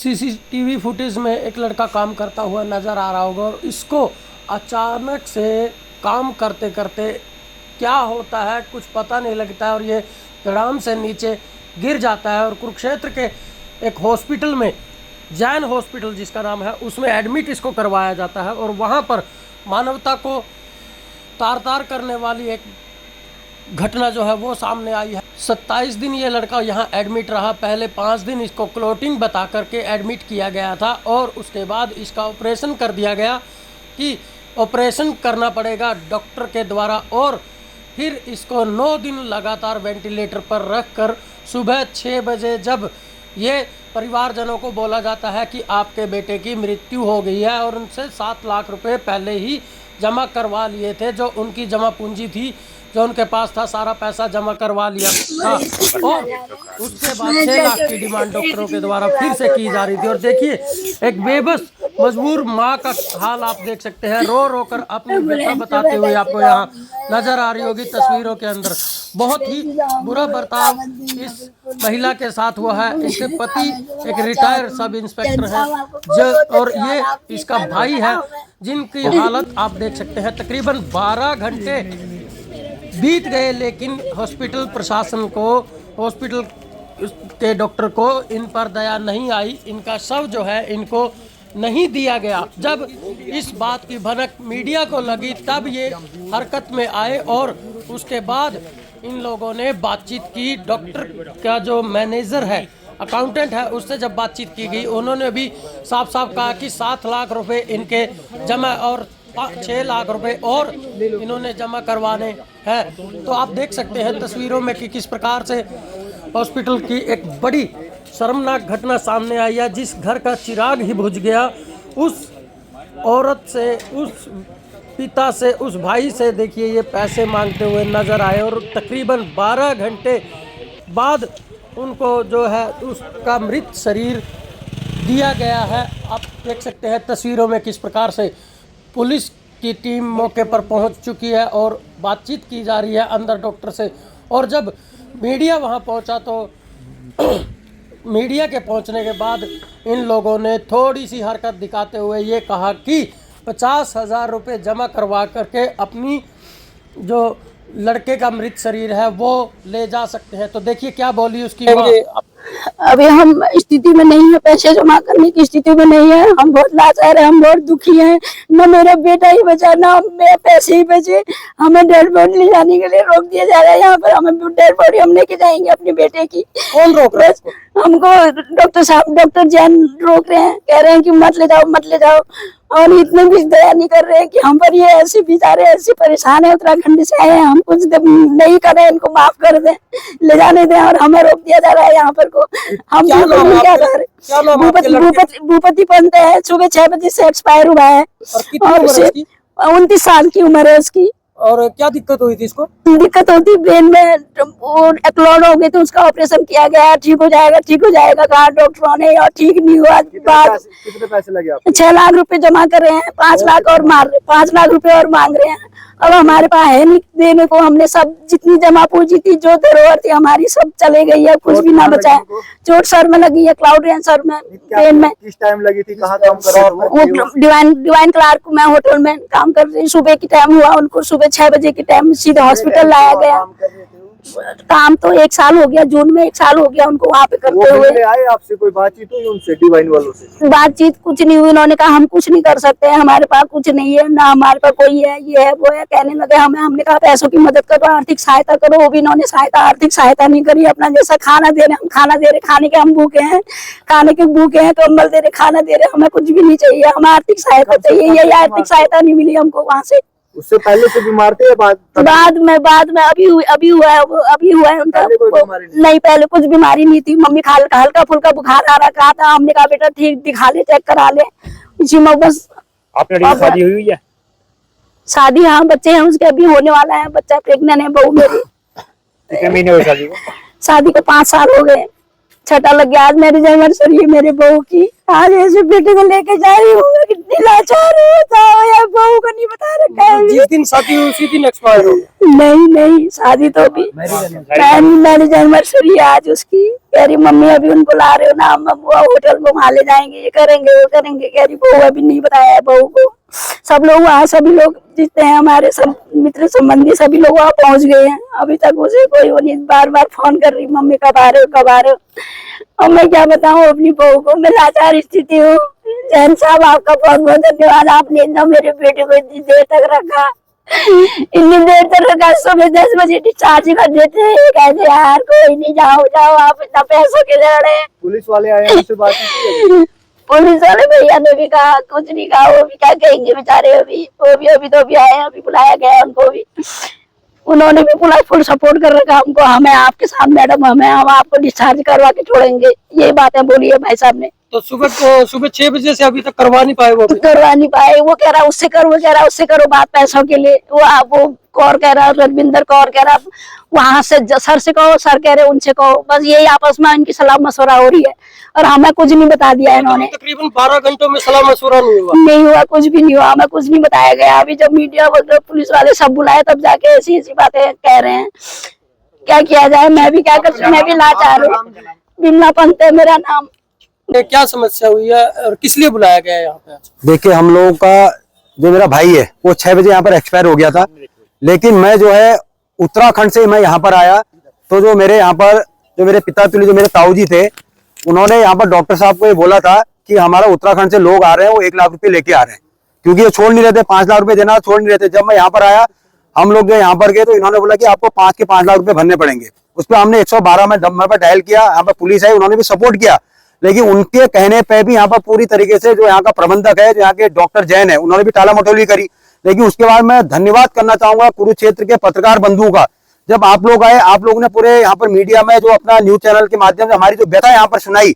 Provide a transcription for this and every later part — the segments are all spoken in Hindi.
सीसीटीवी फुटेज में एक लड़का काम करता हुआ नज़र आ रहा होगा और इसको अचानक से काम करते करते क्या होता है कुछ पता नहीं लगता है और ये धड़ाम से नीचे गिर जाता है और कुरुक्षेत्र के एक हॉस्पिटल में, जैन हॉस्पिटल जिसका नाम है, उसमें एडमिट इसको करवाया जाता है और वहाँ पर मानवता को तार तार करने वाली एक घटना जो है वो सामने आई है। 27 दिन ये लड़का यहाँ एडमिट रहा। पहले 5 दिन इसको क्लोटिंग बता करके एडमिट किया गया था और उसके बाद इसका ऑपरेशन कर दिया गया कि ऑपरेशन करना पड़ेगा डॉक्टर के द्वारा, और फिर इसको 9 दिन लगातार वेंटिलेटर पर रख कर सुबह 6 बजे जब ये परिवारजनों को बोला जाता है कि आपके बेटे की मृत्यु हो गई है, और उनसे 7 लाख रुपए पहले ही जमा करवा लिए थे, जो उनकी जमा पूंजी थी, जो उनके पास था सारा पैसा जमा करवा लिया था, और उसके बाद 6 लाख की डिमांड डॉक्टरों के द्वारा फिर से की जा रही थी। और देखिए एक बेबस मजबूर माँ का हाल आप देख सकते हैं, रो रो कर अपनी व्यथा बताते हुए आपको यहाँ नजर आ रही होगी तस्वीरों के अंदर। बहुत ही बुरा बर्ताव इस महिला के साथ हुआ है। इसके पति एक रिटायर्ड सब इंस्पेक्टर है जो, और ये इसका भाई है जिनकी हालत आप देख सकते हैं। तकरीबन 12 घंटे बीत गए लेकिन हॉस्पिटल प्रशासन को, हॉस्पिटल के डॉक्टर को इन पर दया नहीं आई। इनका शव जो है इनको नहीं दिया गया। जब इस बात की भनक मीडिया को लगी तब ये हरकत में आए और उसके बाद इन लोगों ने बातचीत की। डॉक्टर का जो मैनेजर है, अकाउंटेंट है, उससे जब बातचीत की गई उन्होंने भी साफ साफ कहा कि 7 लाख रुपए इनके जमा और 6 लाख रुपए और इन्होंने जमा करवाने हैं। तो आप देख सकते हैं तस्वीरों में कि किस प्रकार से हॉस्पिटल की एक बड़ी शर्मनाक घटना सामने आई है। जिस घर का चिराग ही बुझ गया, उस औरत से, उस पिता से, उस भाई से देखिए ये पैसे मांगते हुए नजर आए और तकरीबन 12 घंटे बाद उनको जो है उसका मृत शरीर दिया गया है। आप देख सकते हैं तस्वीरों में किस प्रकार से पुलिस की टीम मौके पर पहुंच चुकी है और बातचीत की जा रही है अंदर डॉक्टर से। और जब मीडिया वहां पहुंचा तो मीडिया के पहुंचने के बाद इन लोगों ने थोड़ी सी हरकत दिखाते हुए ये कहा कि 50,000 रुपये जमा करवा करके अपनी जो लड़के का मृत शरीर है वो ले जा सकते हैं। तो देखिए क्या बोली उसकी मां। अभी हम स्थिति में नहीं है, पैसे जमा करने की स्थिति में नहीं है। हम बहुत लाचार है, हम बहुत दुखी हैं। न मेरा बेटा ही बचा, न मेरे पैसे ही बचे। हमें डेड बॉडी ले जाने के लिए रोक दिया जा रहा है। यहाँ पर हमें डेड बॉडी हम लेके जाएंगे अपने बेटे की। कौन रोक रहा है हमको? डॉक्टर साहब, डॉक्टर जैन रोक रहे हैं, कह रहे हैं कि मत ले जाओ, मत ले जाओ। और इतने भी दया नहीं कर रहे हैं कि हम पर ये ऐसे बेचारे ऐसे परेशान है, उत्तराखंड से आए हैं, हम कुछ नहीं कर रहे हैं, इनको माफ कर दें, ले जाने दें। और हमें रोक दिया जा रहा है यहाँ पर को। हम क्या कर? भूपति पंत है, सुबह 6 बजे से एक्सपायर हुआ है और 29 साल की उम्र है उसकी। और क्या दिक्कत हुई थी इसको? दिक्कत होती ब्रेन में एक्लोड हो गई तो उसका ऑपरेशन किया गया। ठीक हो जाएगा, ठीक हो जाएगा कहा डॉक्टरों ने, और ठीक नहीं हुआ। कितने पैसे लगे आपको? 6 लाख रुपए जमा कर रहे हैं, 5 लाख और 5 लाख रुपए और मांग रहे हैं। अब हमारे पास है नहीं देने को। हमने सब जितनी जमा पूंजी थी, जो धरोहर थी हमारी, सब चले गई है, कुछ भी ना बचा है। चोट सर में लगी है, क्लाउड सर में, ब्रेन में। किस टाइम लगी थी? कहाँ काम कर रहे हो? डिवाइन क्लार्क में होटल में काम कर रही। सुबह की टाइम हुआ, उनको सुबह 6 बजे के टाइम सीधे हॉस्पिटल लाया गया। काम तो 1 साल हो गया, जून में 1 साल हो गया उनको वहाँ पे करते हुए। आए आपसे कोई बातचीत हुई उनसे, डिवाइन वालों से? बातचीत कुछ नहीं हुई। उन्होंने कहा हम कुछ नहीं कर सकते हैं, हमारे पास कुछ नहीं है, ना हमारे पास कोई है, ये है वो है, कहने लगे हमें। हमने कहा पैसों की मदद करो, आर्थिक सहायता करो। वो भी इन्होंने आर्थिक सहायता नहीं करी। अपना जैसा खाना दे रहे, हम खाना दे रहे, खाने के हम भूखे हैं, खाने के भूखे हैं, कंबल दे रहे, खाना दे रहे। हमें कुछ भी नहीं चाहिए, हमें आर्थिक सहायता चाहिए। यही आर्थिक सहायता नहीं मिली हमको वहाँ से। उससे पहले से बीमार थे या बाद में अभी हुआ है उनका। नहीं, पहले कुछ बीमारी नहीं थी। मम्मी हल्का फुल्का बुखार आ रहा था। हमने कहा बेटा ठीक, दिखा ले, चेक करा ले। इसी में बस। आपने शादी हुई है? शादी, हाँ, बच्चे हैं उसके, अभी होने वाला है बच्चा, प्रेग्नेंट है बहू मेरी। कितने महीने हुए शादी को? शादी को 5 साल हो गए। छठा लग गया। आज मेरी एनिवर्सरी है मेरे बहू की, आज ऐसे बेटे को लेके जा रही हूँ। मैं कितनी लाचार हूँ बताओ यार, बहू को नहीं बता रखा है। जिस दिन शादी हुई उसी दिन एक्सपायर हो गया। नहीं शादी तो अभी मेरी एनिवर्सरी है आज उसकी। कह रही मम्मी अभी उनको ला रहे हो ना, हम होटल में वहाँ ले जाएंगे, ये करेंगे वो करेंगे। कह रही बहू अभी नहीं बताया है बहू को। सब लोग वहाँ, सभी लोग जितने हैं हमारे सब मित्र संबंधी सभी लोग वहाँ पहुँच गए हैं। अभी तक उसे कोई वो नहीं, बार बार फोन कर रही मम्मी कब आ रहे हो कब आ रहे हो। और मैं क्या बताऊँ अपनी बहू को, मैं लाचार स्थिति हूँ। जैन साहब आपका बहुत बहुत धन्यवाद, आपने ना मेरे बेटे को इतनी देर तक रखा, इतनी देर तक रखा। सुबह 10 बजे डिस्चार्ज कर देते हैं, कहते यार कोई नहीं, जाओ जाओ, आप इतना पैसों के ले रहे हैं। पुलिस वाले आए हैं, उनसे बात की? पुलिस वाले भैया ने भी कहा कुछ नहीं कहा, वो भी क्या कहेंगे बेचारे। अभी तो अभी आए हैं, अभी बुलाया गया है उनको भी। उन्होंने भी पूरा फुल सपोर्ट कर रखा हमको, हमें आपके साथ मैडम, हम आपको डिस्चार्ज करवा के छोड़ेंगे, ये बातें बोली है भाई साहब ने। तो सुबह 6 बजे से अभी तक करवा नहीं पाए वो भी। करवा नहीं पाए। वो कह रहा उससे करो, वो कह रहा उससे करो, बात पैसों के लिए। वो कौर कह रहा, रविंदर कौर कह रहा वहां से सर से कहो, सर कह रहे उनसे कहो। बस यही आपस में इनकी सलाह मशवरा हो रही है और हमें कुछ नहीं बता दिया इन्होंने। तकरीबन 12 घंटों में सलाह मशवरा नहीं हुआ, कुछ भी नहीं हुआ, हमें कुछ नहीं बताया गया। अभी जब मीडिया वगैरह पुलिस वाले सब बुलाए तब जाके ऐसी ऐसी बातें कह रहे हैं। क्या किया जाए, मैं भी क्या कर, मैं भी लाचार हूँ। बिमला पंत है मेरा नाम। क्या समस्या हुई है और किस लिए बुलाया गया है यहाँ पे? देखिए हम लोगों का जो मेरा भाई है वो 6 बजे यहाँ पर एक्सपायर हो गया था, लेकिन मैं जो है उत्तराखंड से मैं यहाँ पर आया तो जो मेरे यहाँ पर जो मेरे पिता तुल्य जो मेरे ताऊ जी थे, उन्होंने यहाँ पर डॉक्टर साहब को ये बोला था कि हमारा उत्तराखंड से लोग आ रहे हैं, वो 1 लाख रुपए लेके आ रहे हैं, क्योंकि ये छोड़ नहीं रहे थे, 5 लाख रुपए देना छोड़ नहीं रहे थे। जब मैं यहाँ पर आया, हम लोग जो यहाँ पर गए तो इन्होंने बोला कि आपको 5 के 5 लाख रुपए भरने पड़ेंगे। उस पर हमने 112 में नंबर पर डायल किया, यहाँ पर पुलिस आई, उन्होंने भी सपोर्ट किया, लेकिन उनके कहने पे भी यहाँ पर पूरी तरीके से जो यहाँ का प्रबंधक है, जो यहाँ के डॉक्टर जैन है, उन्होंने भी टाला मटोली करी। लेकिन उसके बाद मैं धन्यवाद करना चाहूंगा कुरुक्षेत्र के पत्रकार बंधुओं का। जब आप लोग आए, आप लोगों ने पूरे यहाँ पर मीडिया में जो अपना न्यूज चैनल के माध्यम से हमारी जो व्यथा यहाँ पर सुनाई,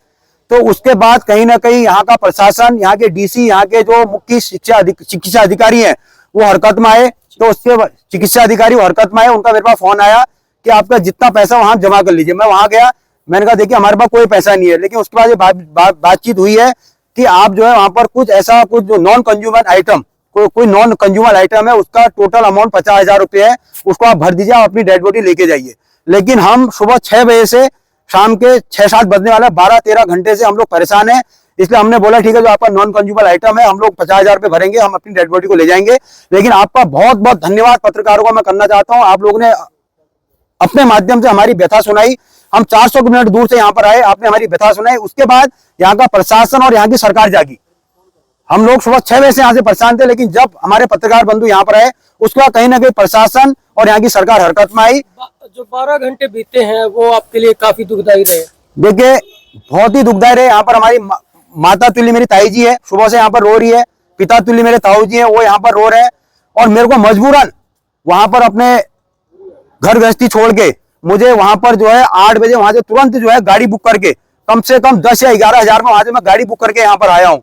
तो उसके बाद कहीं ना कहीं यहाँ का प्रशासन, यहाँ के डीसी, यहाँ के जो मुख्य चिकित्सा अधिकारी हैं वो हरकत में आए। तो उसके चिकित्सा अधिकारी वो हरकत में आए, उनका मेरे पास फोन आया कि आपका जितना पैसा वहां जमा कर लीजिए। मैं वहां गया, मैंने कहा देखिए हमारे पास कोई पैसा नहीं है, लेकिन उसके बाद ये बातचीत हुई है कि आप जो है वहां पर कुछ ऐसा कुछ जो नॉन कंज्यूमर आइटम, कोई नॉन कंज्यूमर आइटम है, उसका टोटल अमाउंट 50,000 रुपए है, उसको आप भर दीजिए, आप अपनी डेड बॉडी लेके जाइए। लेकिन हम सुबह 6 बजे से शाम के 6-7 बजने वाला 12-13 घंटे से हम लोग परेशान हैं। इसलिए हमने बोला ठीक है, जो आपका नॉन कंज्यूमर आइटम है हम लोग 50,000 रुपए भरेंगे, हम अपनी डेड बॉडी को ले जाएंगे। लेकिन आपका बहुत बहुत धन्यवाद पत्रकारों को मैं करना चाहता हूँ, आप लोगों ने अपने माध्यम से हमारी व्यथा सुनाई। हम 400 किलोमीटर दूर से यहाँ पर आए, आपने हमारी व्यथा सुनाई। उसके बाद यहाँ का प्रशासन और यहाँ की सरकार जागी। हम लोग सुबह 6 बजे से यहाँ से परेशान थे, लेकिन जब हमारे पत्रकार बंधु यहाँ पर आए, उसके बाद कहीं ना कहीं प्रशासन और यहाँ की सरकार हरकत में आई। जो 12 घंटे बीते हैं वो आपके लिए काफी दुखदायी रहे। देखिए बहुत ही दुखदायी रहे। यहाँ पर हमारी माता तुल्य मेरी ताई जी है, सुबह से यहाँ पर रो रही है। पिता तुल्य मेरे ताऊ जी है, वो यहाँ पर रो रहे हैं, और मेरे को मजबूरन वहां पर अपने घर गृहस्थी छोड़ के मुझे वहां पर जो है 8 बजे वहां से तुरंत जो है गाड़ी बुक करके कम से कम 10 या 11,000 में वहां से मैं गाड़ी बुक करके यहाँ पर आया हूँ।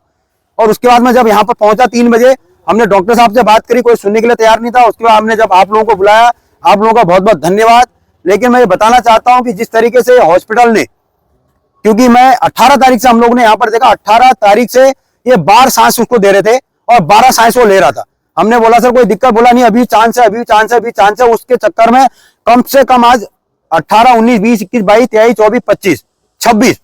और उसके बाद मैं जब यहाँ पर पहुंचा 3 बजे, हमने डॉक्टर साहब से बात करी, कोई सुनने के लिए तैयार नहीं था। उसके बाद हमने जब आप लोगों को बुलाया, आप लोगों का बहुत बहुत धन्यवाद। लेकिन मैं ये बताना चाहता हूँ कि जिस तरीके से हॉस्पिटल ने, क्योंकि मैं 18 तारीख से हम लोग ने यहाँ पर देखा, 18 तारीख से ये 12 सांस उसको दे रहे थे और 12 सांस वो ले रहा था। हमने बोला सर कोई दिक्कत, बोला नहीं अभी चांस है, अभी चांस है, अभी चांस है। उसके चक्कर में कम से कम आज 18, 19, 20, 21, 22, 23, 24, 25, 26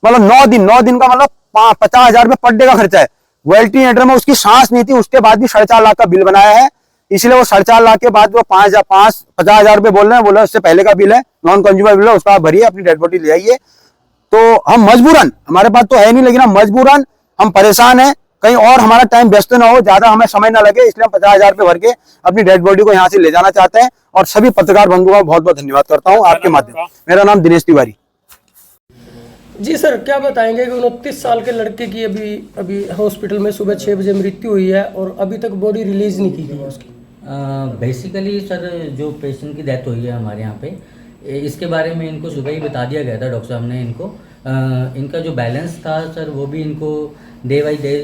मतलब 9 दिन का मतलब 50,000 रुपये पर डे का खर्चा है। वेंटिलेटर में उसकी सांस नहीं थी, उसके बाद भी 4.5 लाख का बिल बनाया है। इसलिए वो 4.5 लाख के बाद वो 50,000 रुपये बोल रहे हैं, बोला उससे पहले का बिल है, नॉन कंज्यूमर बिल है, उसका आप भरिए, अपनी डेड बॉडी ले आइए। तो हम मजबूरन, हमारे पास तो है नहीं, लेकिन हम मजबूरन हम परेशान हैं, कहीं और हमारा टाइम व्यस्त ना हो, ज्यादा हमें समय ना लगे, इसलिए हम 50,000 रुपये भर के अपनी डेड बॉडी को यहाँ से ले जाना चाहते हैं। और सभी पत्रकार बंधुओं का बहुत बहुत धन्यवाद करता हूँ आपके माध्यम। मेरा नाम दिनेश तिवारी। जी सर, क्या बताएंगे कि 29 साल के लड़के की अभी हॉस्पिटल में सुबह 6 बजे मृत्यु हुई है और अभी तक बॉडी रिलीज नहीं की गई उसकी? बेसिकली सर जो पेशेंट की डेथ हुई है हमारे यहाँ पे, इसके बारे में इनको सुबह ही बता दिया गया था डॉक्टर साहब ने इनको। इनका जो बैलेंस था सर वो भी इनको डे बाई डे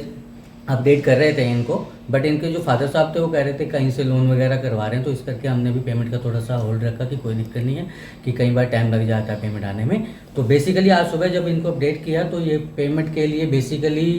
अपडेट कर रहे थे इनको, बट इनके जो फादर साहब थे वो कह रहे थे कहीं से लोन वगैरह करवा रहे हैं, तो इस करके हमने भी पेमेंट का थोड़ा सा होल्ड रखा कि कोई दिक्कत नहीं है, कि कई बार टाइम लग जाता है पेमेंट आने में। तो बेसिकली आज सुबह जब इनको अपडेट किया तो ये पेमेंट के लिए बेसिकली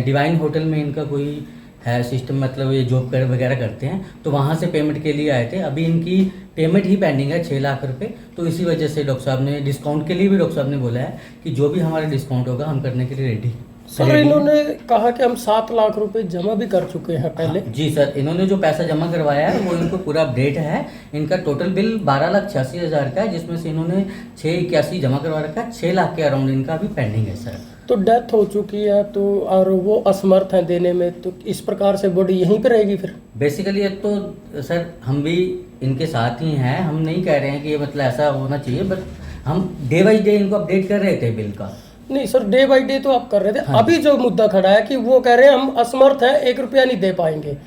डिवाइन होटल में इनका कोई है सिस्टम, मतलब ये जॉब कर वगैरह करते हैं, तो वहाँ से पेमेंट के लिए आए थे। अभी इनकी पेमेंट ही पेंडिंग है 6 लाख रुपए, तो इसी वजह से डॉक्टर साहब ने डिस्काउंट के लिए भी डॉक्टर साहब ने बोला है कि जो भी हमारा डिस्काउंट होगा हम करने के लिए रेडी। सर इन्होंने कहा कि हम 7 लाख रुपए जमा भी कर चुके हैं पहले। जी सर, इन्होंने जो पैसा जमा करवाया है वो इनको पूरा अपडेट है। इनका टोटल बिल 12,86,000 का है, जिसमें से इन्होंने 681 जमा करवा रखा है। 6 लाख के अराउंड इनका अभी पेंडिंग है सर। तो डेथ हो चुकी है तो और वो असमर्थ हैं देने में, तो इस प्रकार से बॉडी यहीं पे रहेगी फिर? बेसिकली एक तो सर हम भी इनके साथ ही हैं, हम नहीं कह रहे हैं कि ये मतलब ऐसा होना चाहिए, बट हम डे बाई डे इनको अपडेट कर रहे थे बिल का। नहीं सर, डे बाई डे तो आप कर रहे थे। हाँ। अभी जो मुद्दा खड़ा है कि वो कह रहे हैं हम असमर्थ हैं, 1 रुपया नहीं दे पाएंगे,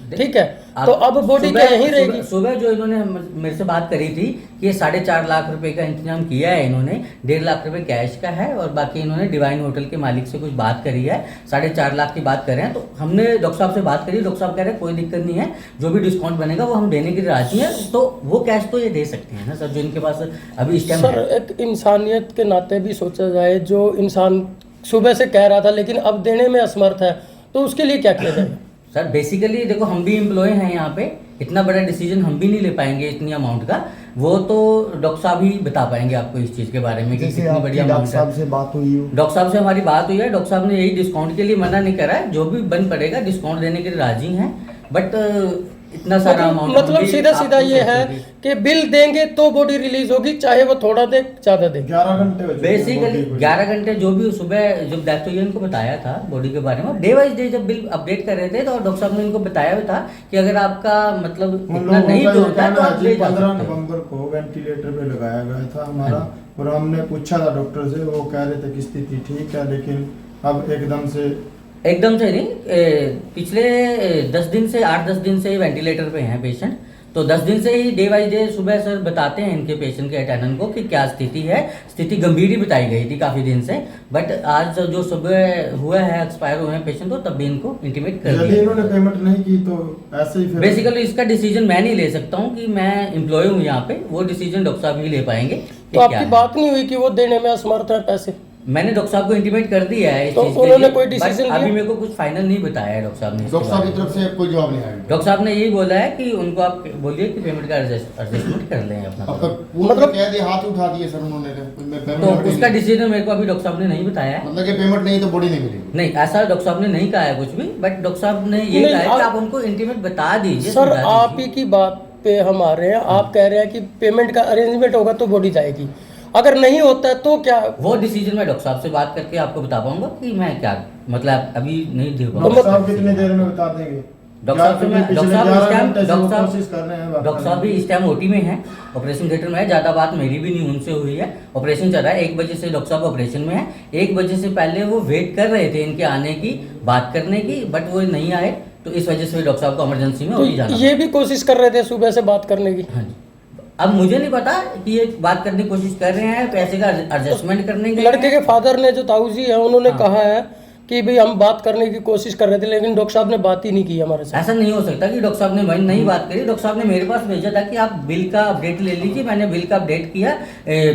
ठीक है, तो अब बॉडी क्या यहीं रहेगी? सुबह जो इन्होंने मेरे से बात करी थी कि ये 4.5 लाख रुपए का इंतजाम किया है इन्होंने, 1.5 लाख रुपए कैश का है और बाकी इन्होंने डिवाइन होटल के मालिक से कुछ बात करी है, 4.5 लाख की बात कर रहे हैं। तो हमने डॉक्टर साहब से बात करी, डॉक्टर साहब कह रहे हैं कोई दिक्कत नहीं है, जो भी डिस्काउंट बनेगा वो हम देने के लिए राजी हैं। तो वो कैश तो ये दे सकते हैं ना सर, जो इनके पास अभी इस टाइम सर एक इंसानियत के नाते भी सोचा जाए, जो इंसान सुबह से कह रहा था लेकिन अब देने में असमर्थ है, तो उसके लिए क्या किया जाए? सर बेसिकली देखो हम भी एम्प्लॉय हैं यहाँ पे, इतना बड़ा डिसीजन हम भी नहीं ले पाएंगे इतनी अमाउंट का, वो तो डॉक्टर साहब ही बता पाएंगे आपको इस चीज़ के बारे में कि कितनी बड़ी अमाउंट है। साहब से बात हुई हो? डॉक्टर साहब से हमारी बात हुई है, डॉक्टर साहब ने यही डिस्काउंट के लिए मना नहीं करा है, जो भी बन पड़ेगा डिस्काउंट देने के लिए राजी हैं, बट इतना सारा अमाउंट मतलब सीधा सीधा ये है कि बिल देंगे तो बॉडी रिलीज होगी, चाहे वो थोड़ा दे ज़्यादा दे। 11 घंटे बेसिकली 11 घंटे जो भी सुबह जब डेथ हुई इनको बताया था बॉडी के बारे में, डे वाइज डे जब बिल अपडेट कर रहे थे तो डॉक्टर साहब ने इनको बताया भी था कि अगर आपका मतलब इतना नहीं जोड़ता है तो आप ले जा 15 सकते हो। नवंबर को वेंटिलेटर पे लगाया गया था हमारा, और हमने पूछा था डॉक्टर से, वो कह रहे थे कि स्थिति ठीक है, लेकिन अब एकदम से नहीं, पिछले 10 दिन से 8-10 दिन से वेंटिलेटर पे हैं पेशेंट, तो 10 दिन से ही डे बाई डे सुबह सर बताते हैं इनके पेशेंट के अटेंडेंट को कि क्या स्थिति है। स्थिति गंभीर ही बताई गई थी काफ़ी दिन से, बट आज जो सुबह हुआ है एक्सपायर हुए हैं पेशेंट, तो तब भी इनको इंटीमेट कर यदि दिया। इन्होंने पेमेंट नहीं की तो ऐसे ही फिर बेसिकली इसका डिसीजन मैं नहीं ले सकता हूँ कि मैं एम्प्लॉय हूँ यहाँ पे, वो डिसीजन डॉक्टर साहब ही ले पाएंगे। तो आपकी बात नहीं हुई कि वो देने में असमर्थ है पैसे? मैंने डॉक्टर साहब को इंटीमेट कर दिया है इस तो चीज़ के उन्होंने लिए, कोई but डिसीजन लिया? अभी मेरे को कुछ फाइनल नहीं बताया है डॉक्टर साहब ने इसके डॉक्टर साहब बारे की में। तरफ से कोई जवाब नहीं आया? डॉक्टर साहब ने यही बोला है कि उनको आप बोलिए कि पेमेंट का एडजस्टमेंट कर लें अपना। अब तक पूरा कह दिया, हाथ उठा दिए सर उन्होंने, तो उसका डिसीजन मेरे को अभी डॉक्टर साहब ने नहीं बताया है। मतलब कि पेमेंट नहीं तो बॉडी नहीं मिलेगी? नहीं, ऐसा डॉक्टर साहब ने नहीं कहा है कुछ भी, बट डॉक्टर साहब ने यही नहीं, कहा है कि आप उनको इंटीमेट बता दीजिए। सर समझा आप दीजिए। ही की बात पे हम आ रहे हैं, आप कह रहे हैं कि पेमेंट का अरेंजमेंट होगा तो बॉडी जाएगी, अगर नहीं होता है तो क्या? वो डिसीजन मैं डॉक्टर साहब से बात करके आपको बता पाऊंगा कि मैं क्या, मतलब अभी नहीं दे पाऊंगा। डॉक्टर साहब कितनी देर में बता देंगे? डॉक्टर साहब से मैं डॉक्टर साहब इस टाइम कोशिश कर रहे हैं, डॉक्टर साहब भी इस टाइम ओटी में है, ऑपरेशन थिएटर में है। ज़्यादा बात मेरी भी नहीं उनसे हुई है, ऑपरेशन चल रहा है। 1 बजे से डॉक्टर साहब ऑपरेशन में है, 1 बजे से पहले वो वेट कर रहे थे इनके आने की, बात करने की, बट वो नहीं आए, तो इस वजह से डॉक्टर साहब को इमरजेंसी में तो ओटी जाना। ये भी कोशिश कर रहे थे सुबह से बात करने की? हाँ जी, अब मुझे नहीं पता कि ये बात करने की कोशिश कर रहे हैं, पैसे का एडजस्टमेंट करने के लड़के के फादर ने जो ताऊ जी है उन्होंने हाँ। कहा है कि भाई हम बात करने की कोशिश कर रहे थे, लेकिन डॉक्टर साहब ने बात ही नहीं की हमारे साथ। ऐसा नहीं हो सकता कि डॉक्टर साहब ने वही नहीं बात करी। डॉक्टर साहब ने मेरे पास भेजा था कि आप बिल का अपडेट ले लीजिए, मैंने बिल का अपडेट किया।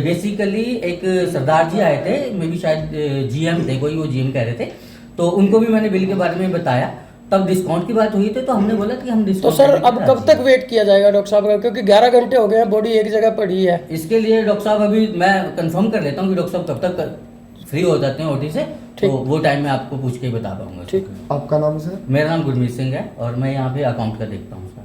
बेसिकली एक सरदार जी आए थे, मे भी शायद जीएम थे कोई, वो जीएम कह रहे थे, तो उनको भी मैंने बिल के बारे में बताया। तब डिस्काउंट की बात हुई थी तो हमने बोला कि हम तो डिस्काउंट सर अब कब तक वेट किया जाएगा डॉक्टर साहब का, क्योंकि 11 घंटे हो गए हैं, बॉडी एक जगह पड़ी है। इसके लिए डॉक्टर साहब अभी मैं कंफर्म कर लेता हूँ कि डॉक्टर साहब कब तक फ्री हो जाते हैं ओटी से, तो वो टाइम मैं आपको पूछ के ही बता पाऊंगा। ठीक। आपका नाम सर? मेरा नाम गुरमीत सिंह है और मैं यहाँ पे अकाउंट का देखता हूँ सर।